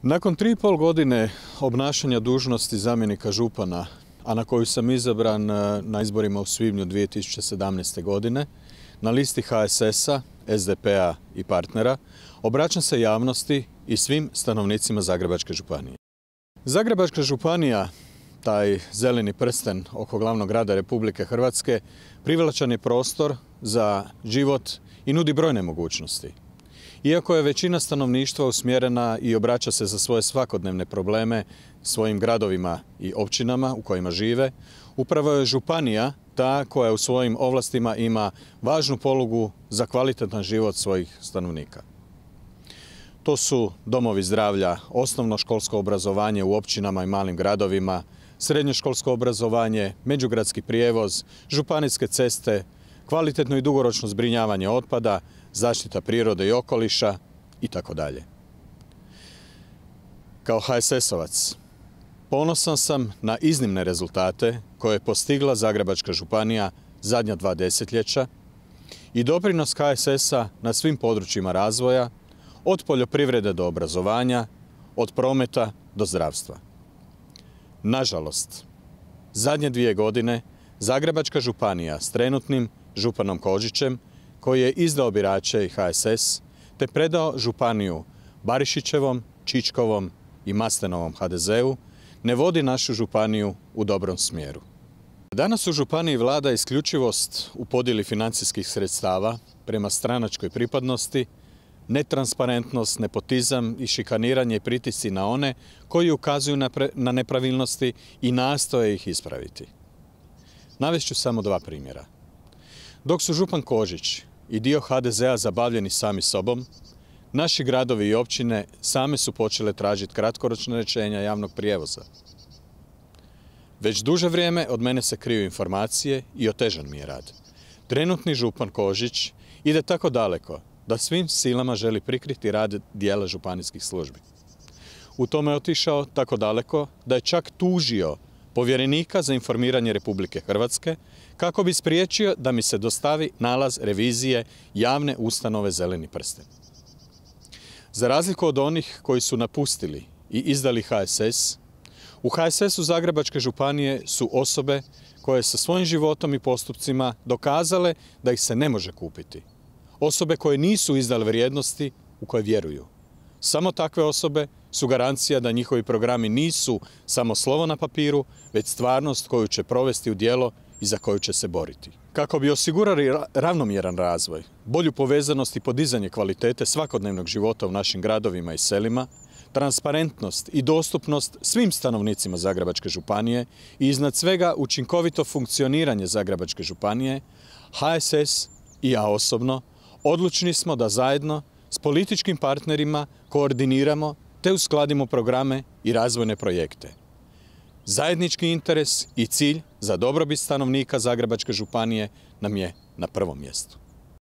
Nakon 3,5 godine obnašanja dužnosti zamjenika župana, a na koju sam izabran na izborima u svibnju 2017. godine, na listi HSS-a, SDP-a i partnera, obraćam se javnosti i svim stanovnicima Zagrebačke županije. Zagrebačka županija, taj zeleni prsten oko glavnog grada Republike Hrvatske, privlačan je prostor za život i nudi brojne mogućnosti. Iako je većina stanovništva usmjerena i obraća se za svoje svakodnevne probleme svojim gradovima i općinama u kojima žive, upravo je županija ta koja u svojim ovlastima ima važnu polugu za kvalitetan život svojih stanovnika. To su domovi zdravlja, osnovnoškolsko obrazovanje u općinama i malim gradovima, srednjoškolsko obrazovanje, međugradski prijevoz, županijske ceste, kvalitetno i dugoročno zbrinjavanje otpada, zaštita prirode i okoliša itd. Kao HSS-ovac ponosan sam na iznimne rezultate koje je postigla Zagrebačka županija zadnja 2 desetljeća i doprinos HSS-a na svim područjima razvoja, od poljoprivrede do obrazovanja, od prometa do zdravstva. Nažalost, zadnje 2 godine Zagrebačka županija s trenutnim županom Kožićem, koji je izdao birače i HSS, te predao županiju Barišićevom, Čičkovom i Mastenovom HDZ-u, ne vodi našu županiju u dobrom smjeru. Danas u županiji vlada isključivost u podjeli financijskih sredstava prema stranačkoj pripadnosti, netransparentnost, nepotizam i šikaniranje i pritisci na one koji ukazuju na nepravilnosti i nastoje ih ispraviti. Navest ću samo 2 primjera. Dok su župan Kožić i dio HDZ-a zabavljeni sami sobom, naši gradovi i općine same su počele tražiti kratkoročna rješenja javnog prijevoza. Već duže vrijeme od mene se kriju informacije i otežan mi je rad. Trenutni župan Kožić ide tako daleko da svim silama želi prikriti rad dijela županijskih službi. U tome je otišao tako daleko da je čak tužio povjerenika za informiranje Republike Hrvatske kako bi spriječio da mi se dostavi nalaz revizije javne ustanove Zeleni prsten. Za razliku od onih koji su napustili i izdali HSS, u HSS-u Zagrebačke županije su osobe koje sa svojim životom i postupcima dokazale da ih se ne može kupiti. Osobe koje nisu izdale vrijednosti u koje vjeruju. Samo takve osobe su garancija da njihovi programi nisu samo slovo na papiru, već stvarnost koju će provesti u djelo i za koju će se boriti. Kako bi osigurali ravnomjeran razvoj, bolju povezanost i podizanje kvalitete svakodnevnog života u našim gradovima i selima, transparentnost i dostupnost svim stanovnicima Zagrebačke županije i iznad svega učinkovito funkcioniranje Zagrebačke županije, HSS i ja osobno odlučni smo da zajedno s političkim partnerima koordiniramo te uskladimo programe i razvojne projekte. Zajednički interes i cilj za dobrobit stanovnika Zagrebačke županije nam je na prvom mjestu.